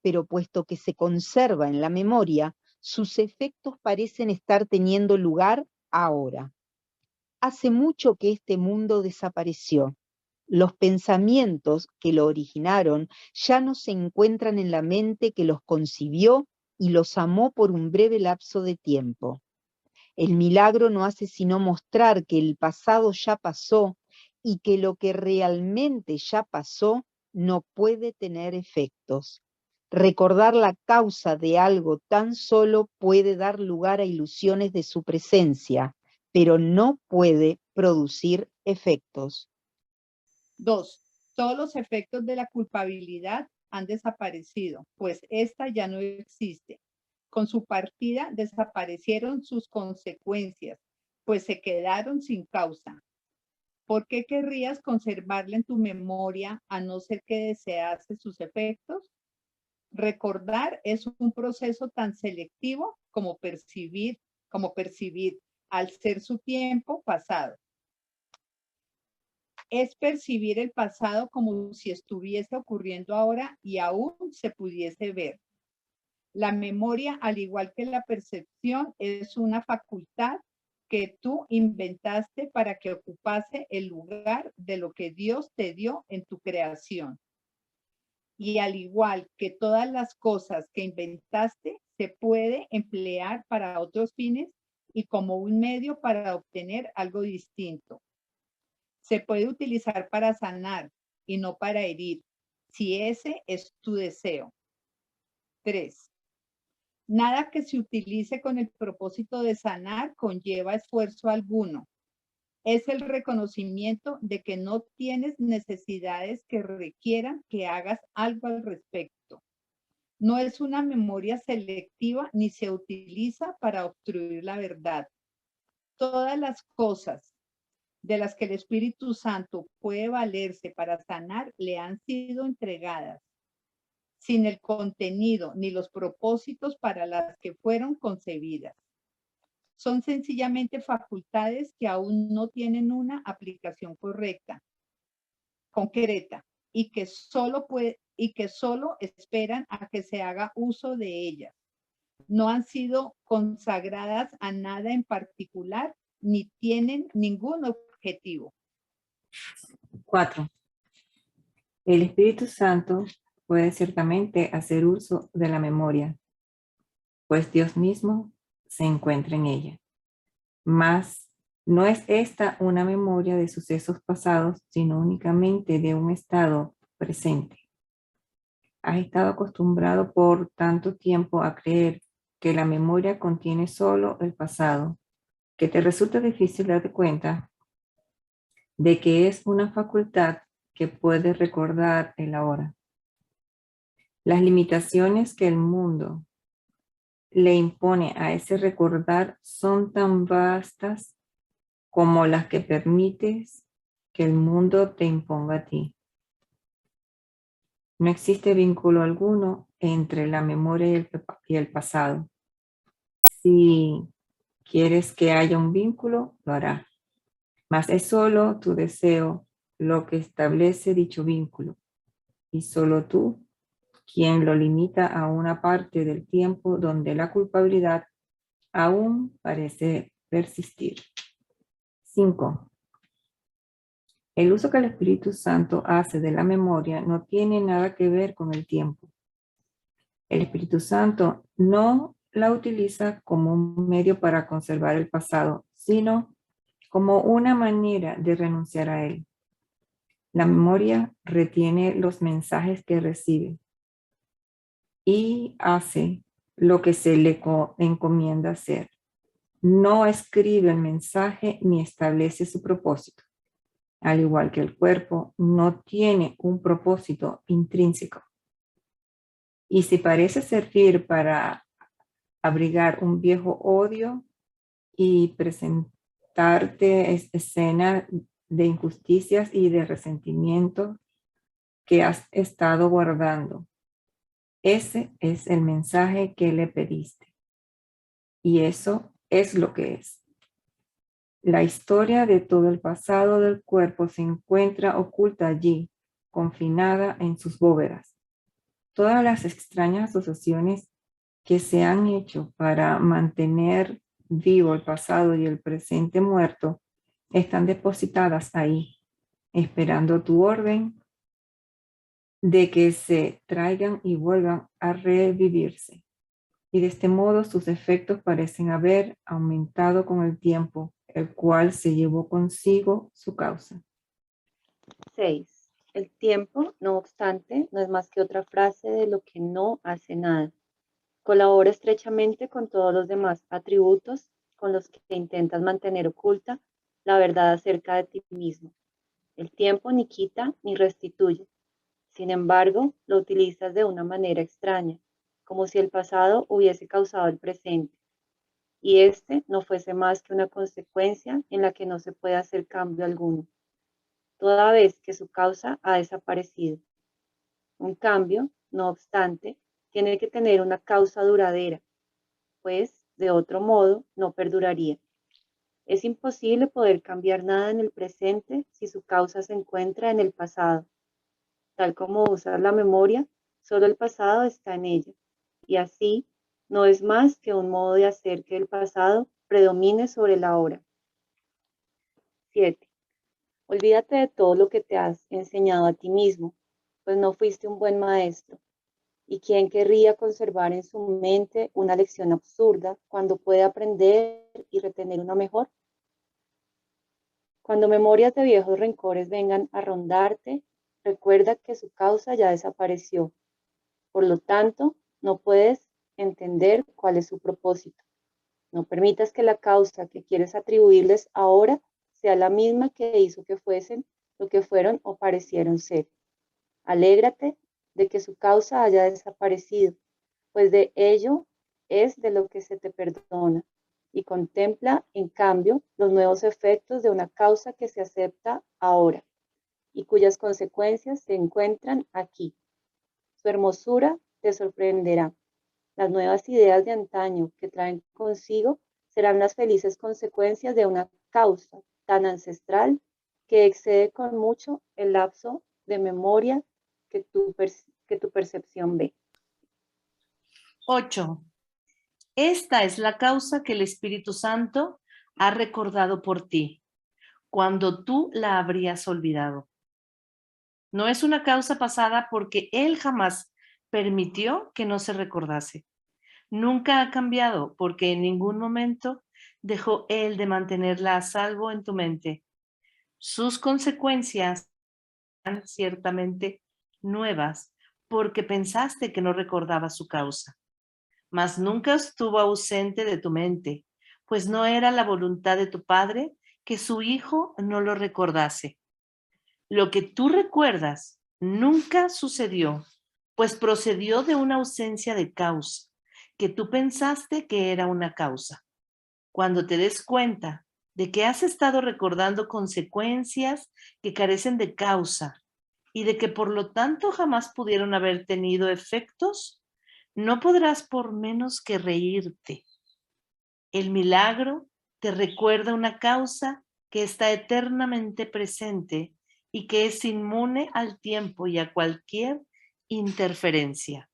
pero puesto que se conserva en la memoria, sus efectos parecen estar teniendo lugar ahora. Hace mucho que este mundo desapareció. Los pensamientos que lo originaron ya no se encuentran en la mente que los concibió y los amó por un breve lapso de tiempo. El milagro no hace sino mostrar que el pasado ya pasó y que lo que realmente ya pasó no puede tener efectos. Recordar la causa de algo tan solo puede dar lugar a ilusiones de su presencia, pero no puede producir efectos. 2. Todos los efectos de la culpabilidad han desaparecido, pues ésta ya no existe. Con su partida desaparecieron sus consecuencias, pues se quedaron sin causa. ¿Por qué querrías conservarla en tu memoria a no ser que desease sus efectos? Recordar es un proceso tan selectivo como percibir al ser su tiempo pasado. Es percibir el pasado como si estuviese ocurriendo ahora y aún se pudiese ver. La memoria, al igual que la percepción, es una facultad que tú inventaste para que ocupase el lugar de lo que Dios te dio en tu creación. Y al igual que todas las cosas que inventaste, se puede emplear para otros fines y como un medio para obtener algo distinto. Se puede utilizar para sanar y no para herir, si ese es tu deseo. 3. Nada que se utilice con el propósito de sanar conlleva esfuerzo alguno. Es el reconocimiento de que no tienes necesidades que requieran que hagas algo al respecto. No es una memoria selectiva ni se utiliza para obstruir la verdad. Todas las cosas de las que el Espíritu Santo puede valerse para sanar le han sido entregadas, sin el contenido ni los propósitos para las que fueron concebidas. Son sencillamente facultades que aún no tienen una aplicación concreta, y que solo esperan a que se haga uso de ellas. No han sido consagradas a nada en particular, ni tienen ningún objetivo. 4. El Espíritu Santo puede ciertamente hacer uso de la memoria, pues Dios mismo se encuentra en ella. Mas no es esta una memoria de sucesos pasados, sino únicamente de un estado presente. Has estado acostumbrado por tanto tiempo a creer que la memoria contiene solo el pasado, que te resulta difícil darte cuenta de que es una facultad que puede recordar el ahora. Las limitaciones que el mundo le impone a ese recordar son tan vastas como las que permites que el mundo te imponga a ti. No existe vínculo alguno entre la memoria y el pasado. Si quieres que haya un vínculo, lo hará. Mas es solo tu deseo lo que establece dicho vínculo, y solo tú quien lo limita a una parte del tiempo donde la culpabilidad aún parece persistir. 5. El uso que el Espíritu Santo hace de la memoria no tiene nada que ver con el tiempo. El Espíritu Santo no la utiliza como un medio para conservar el pasado, sino como una manera de renunciar a él. La memoria retiene los mensajes que recibe y hace lo que se le encomienda hacer. No escribe el mensaje ni establece su propósito. Al igual que el cuerpo, no tiene un propósito intrínseco. Y si parece servir para abrigar un viejo odio y presentarte escenas de injusticias y de resentimiento que has estado guardando, ese es el mensaje que le pediste. Y eso es lo que es. La historia de todo el pasado del cuerpo se encuentra oculta allí, confinada en sus bóvedas. Todas las extrañas asociaciones que se han hecho para mantener vivo el pasado y el presente muerto están depositadas ahí, esperando tu orden de que se traigan y vuelvan a revivirse. Y de este modo sus efectos parecen haber aumentado con el tiempo, el cual se llevó consigo su causa. 6. El tiempo, no obstante, no es más que otra frase de lo que no hace nada. Colabora estrechamente con todos los demás atributos con los que intentas mantener oculta la verdad acerca de ti mismo. El tiempo ni quita ni restituye. Sin embargo, lo utilizas de una manera extraña, como si el pasado hubiese causado el presente, y este no fuese más que una consecuencia en la que no se puede hacer cambio alguno, toda vez que su causa ha desaparecido. Un cambio, no obstante, tiene que tener una causa duradera, pues de otro modo no perduraría. Es imposible poder cambiar nada en el presente si su causa se encuentra en el pasado. Tal como usar la memoria, solo el pasado está en ella, y así no es más que un modo de hacer que el pasado predomine sobre la hora. 7. Olvídate de todo lo que te has enseñado a ti mismo, pues no fuiste un buen maestro. ¿Y quién querría conservar en su mente una lección absurda cuando puede aprender y retener una mejor? Cuando memorias de viejos rencores vengan a rondarte, recuerda que su causa ya desapareció. Por lo tanto, no puedes entender cuál es su propósito. No permitas que la causa que quieres atribuirles ahora sea la misma que hizo que fuesen lo que fueron o parecieron ser. Alégrate de que su causa haya desaparecido, pues de ello es de lo que se te perdona, y contempla, en cambio, los nuevos efectos de una causa que se acepta ahora, y cuyas consecuencias se encuentran aquí. Su hermosura te sorprenderá. Las nuevas ideas de antaño que traen consigo serán las felices consecuencias de una causa tan ancestral que excede con mucho el lapso de memoria que tu percepción ve. 8. Esta es la causa que el Espíritu Santo ha recordado por ti, cuando tú la habrías olvidado. No es una causa pasada porque Él jamás permitió que no se recordase. Nunca ha cambiado porque en ningún momento dejó Él de mantenerla a salvo en tu mente. Sus consecuencias serán ciertamente nuevas porque pensaste que no recordaba su causa. Mas nunca estuvo ausente de tu mente, pues no era la voluntad de tu Padre que su Hijo no lo recordase. Lo que tú recuerdas nunca sucedió, pues procedió de una ausencia de causa, que tú pensaste que era una causa. Cuando te des cuenta de que has estado recordando consecuencias que carecen de causa y de que por lo tanto jamás pudieron haber tenido efectos, no podrás por menos que reírte. El milagro te recuerda una causa que está eternamente presente y que es inmune al tiempo y a cualquier interferencia.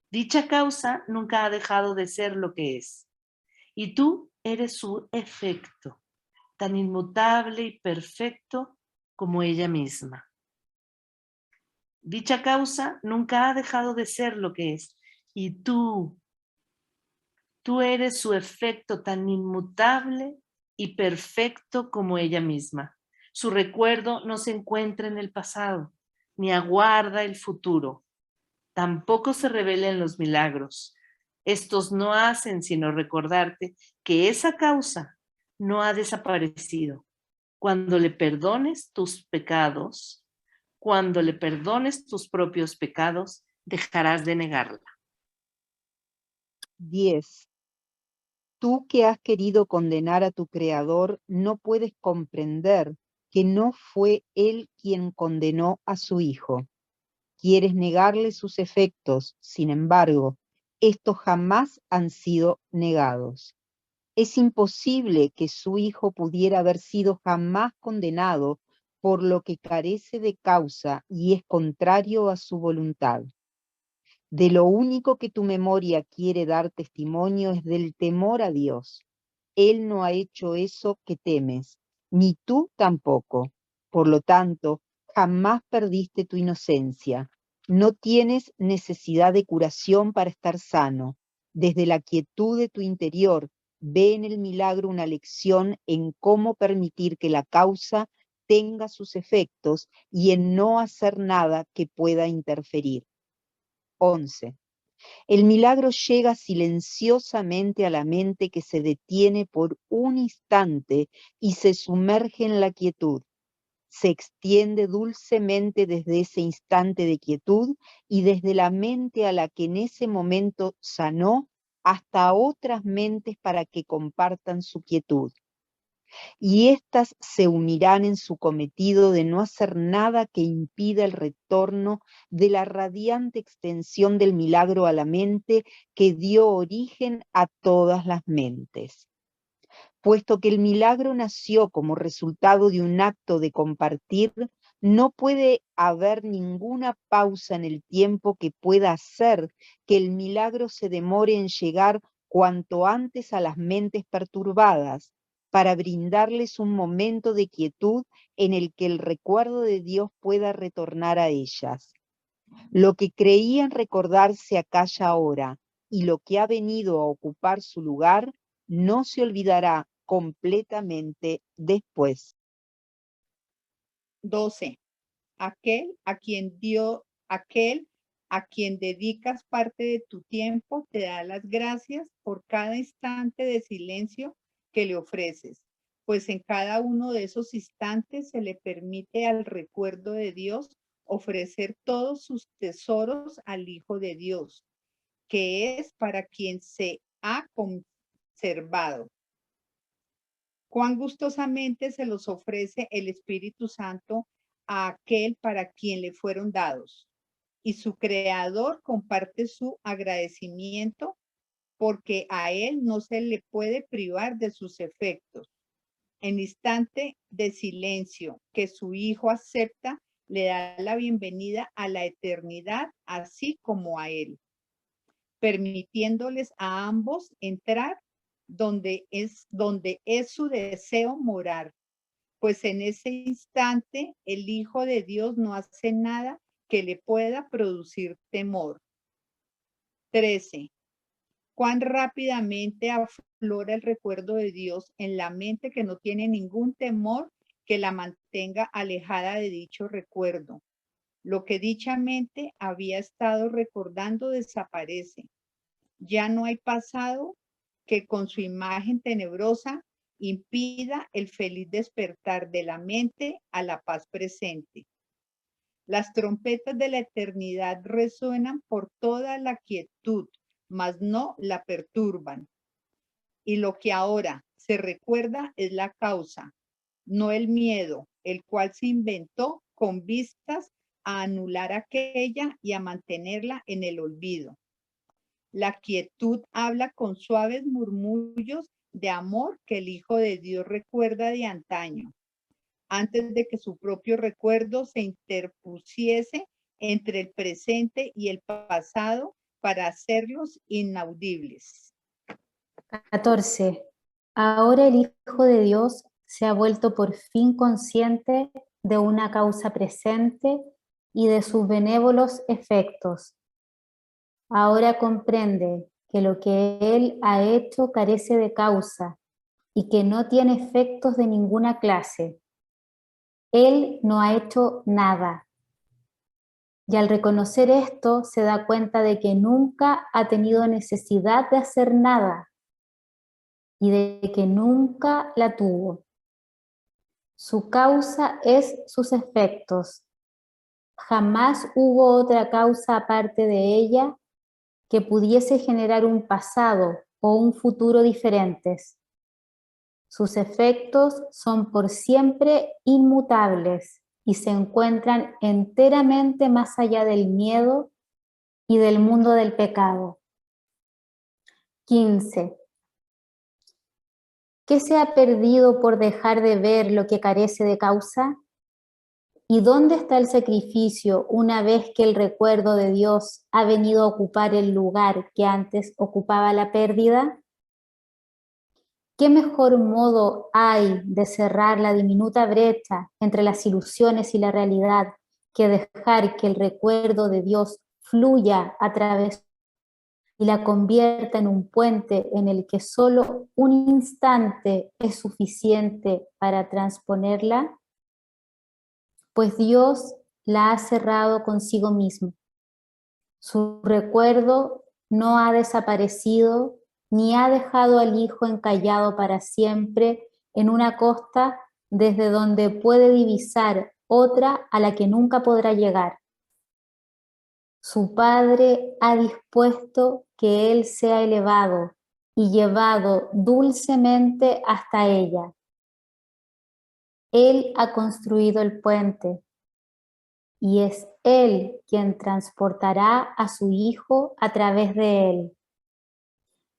Dicha causa nunca ha dejado de ser lo que es, y tú eres su efecto, tan inmutable y perfecto como ella misma. Dicha causa nunca ha dejado de ser lo que es, y tú eres su efecto tan inmutable y perfecto como ella misma. Su recuerdo no se encuentra en el pasado, ni aguarda el futuro. Tampoco se revela en los milagros. Estos no hacen sino recordarte que esa causa no ha desaparecido. Cuando le perdones tus pecados, cuando le perdones tus propios pecados, dejarás de negarla. 10. Tú que has querido condenar a tu Creador, no puedes comprender que no fue Él quien condenó a su Hijo. Quieres negarle sus efectos, sin embargo, estos jamás han sido negados. Es imposible que su Hijo pudiera haber sido jamás condenado por lo que carece de causa y es contrario a su voluntad. De lo único que tu memoria quiere dar testimonio es del temor a Dios. Él no ha hecho eso que temes, ni tú tampoco. Por lo tanto, jamás perdiste tu inocencia. No tienes necesidad de curación para estar sano. Desde la quietud de tu interior, ve en el milagro una lección en cómo permitir que la causa detenga sus efectos y en no hacer nada que pueda interferir. 11. El milagro llega silenciosamente a la mente que se detiene por un instante y se sumerge en la quietud. Se extiende dulcemente desde ese instante de quietud y desde la mente a la que en ese momento sanó hasta otras mentes para que compartan su quietud. Y éstas se unirán en su cometido de no hacer nada que impida el retorno de la radiante extensión del milagro a la mente que dio origen a todas las mentes. Puesto que el milagro nació como resultado de un acto de compartir, no puede haber ninguna pausa en el tiempo que pueda hacer que el milagro se demore en llegar cuanto antes a las mentes perturbadas, para brindarles un momento de quietud en el que el recuerdo de Dios pueda retornar a ellas. Lo que creían recordar se acalla ahora, y lo que ha venido a ocupar su lugar no se olvidará completamente después. 12. Aquel a quien dedicas parte de tu tiempo te da las gracias por cada instante de silencio que le ofreces, pues en cada uno de esos instantes se le permite al recuerdo de Dios ofrecer todos sus tesoros al Hijo de Dios, que es para quien se ha conservado. Cuán gustosamente se los ofrece el Espíritu Santo a aquel para quien le fueron dados. Y su Creador comparte su agradecimiento porque a él no se le puede privar de sus efectos. En instante de silencio que su Hijo acepta, le da la bienvenida a la eternidad, así como a él, permitiéndoles a ambos entrar donde es su deseo morar, pues en ese instante el Hijo de Dios no hace nada que le pueda producir temor. 13. Cuán rápidamente aflora el recuerdo de Dios en la mente que no tiene ningún temor que la mantenga alejada de dicho recuerdo. Lo que dicha mente había estado recordando desaparece. Ya no hay pasado que con su imagen tenebrosa impida el feliz despertar de la mente a la paz presente. Las trompetas de la eternidad resuenan por toda la quietud, mas no la perturban. Y lo que ahora se recuerda es la causa, no el miedo, el cual se inventó con vistas a anular aquella y a mantenerla en el olvido. La quietud habla con suaves murmullos de amor que el Hijo de Dios recuerda de antaño, antes de que su propio recuerdo se interpusiese entre el presente y el pasado para hacerlos inaudibles. 14. Ahora el Hijo de Dios se ha vuelto por fin consciente de una causa presente y de sus benévolos efectos. Ahora comprende que lo que Él ha hecho carece de causa y que no tiene efectos de ninguna clase. Él no ha hecho nada. Y al reconocer esto, se da cuenta de que nunca ha tenido necesidad de hacer nada y de que nunca la tuvo. Su causa es sus efectos. Jamás hubo otra causa aparte de ella que pudiese generar un pasado o un futuro diferentes. Sus efectos son por siempre inmutables y se encuentran enteramente más allá del miedo y del mundo del pecado. 15. ¿Qué se ha perdido por dejar de ver lo que carece de causa? ¿Y dónde está el sacrificio una vez que el recuerdo de Dios ha venido a ocupar el lugar que antes ocupaba la pérdida? ¿Qué mejor modo hay de cerrar la diminuta brecha entre las ilusiones y la realidad que dejar que el recuerdo de Dios fluya a través y la convierta en un puente en el que solo un instante es suficiente para transponerla? pues Dios la ha cerrado consigo mismo. Su recuerdo no ha desaparecido ni ha dejado al Hijo encallado para siempre en una costa desde donde puede divisar otra a la que nunca podrá llegar. Su Padre ha dispuesto que Él sea elevado y llevado dulcemente hasta ella. Él ha construido el puente y es Él quien transportará a su Hijo a través de él.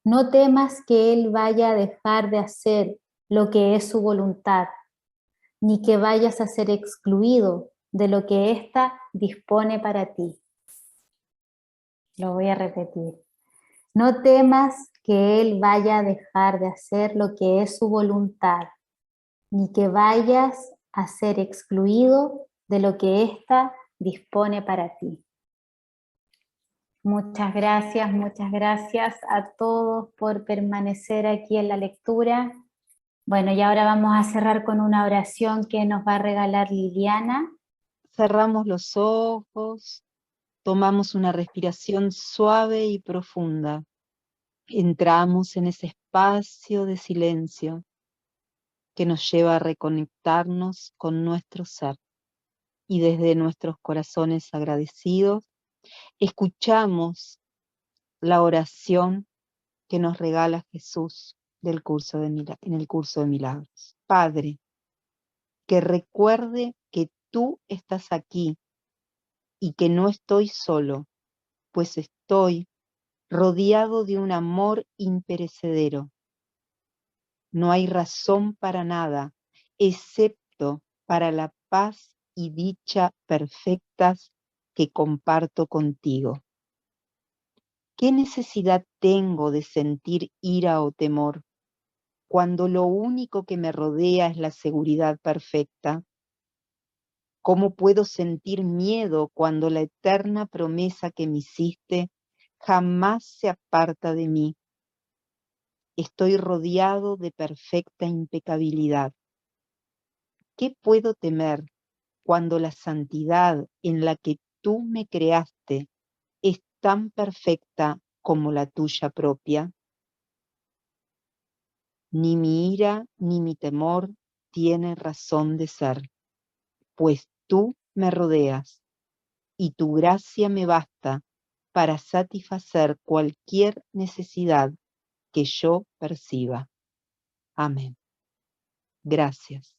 No temas que Él vaya a dejar de hacer lo que es su voluntad, ni que vayas a ser excluido de lo que ésta dispone para ti. Lo voy a repetir. No temas que Él vaya a dejar de hacer lo que es su voluntad, ni que vayas a ser excluido de lo que ésta dispone para ti. Muchas gracias a todos por permanecer aquí en la lectura. Bueno, y ahora vamos a cerrar con una oración que nos va a regalar Liliana. Cerramos los ojos, tomamos una respiración suave y profunda. Entramos en ese espacio de silencio que nos lleva a reconectarnos con nuestro ser. Y desde nuestros corazones agradecidos, escuchamos la oración que nos regala Jesús en el curso de milagros. Padre, que recuerde que tú estás aquí y que no estoy solo, pues estoy rodeado de un amor imperecedero. No hay razón para nada, excepto para la paz y dicha perfectas que comparto contigo. ¿Qué necesidad tengo de sentir ira o temor cuando lo único que me rodea es la seguridad perfecta? ¿Cómo puedo sentir miedo cuando la eterna promesa que me hiciste jamás se aparta de mí? Estoy rodeado de perfecta impecabilidad. ¿Qué puedo temer cuando la santidad en la que tú me creaste es tan perfecta como la tuya propia? Ni mi ira ni mi temor tiene razón de ser, pues tú me rodeas y tu gracia me basta para satisfacer cualquier necesidad que yo perciba. Amén. Gracias.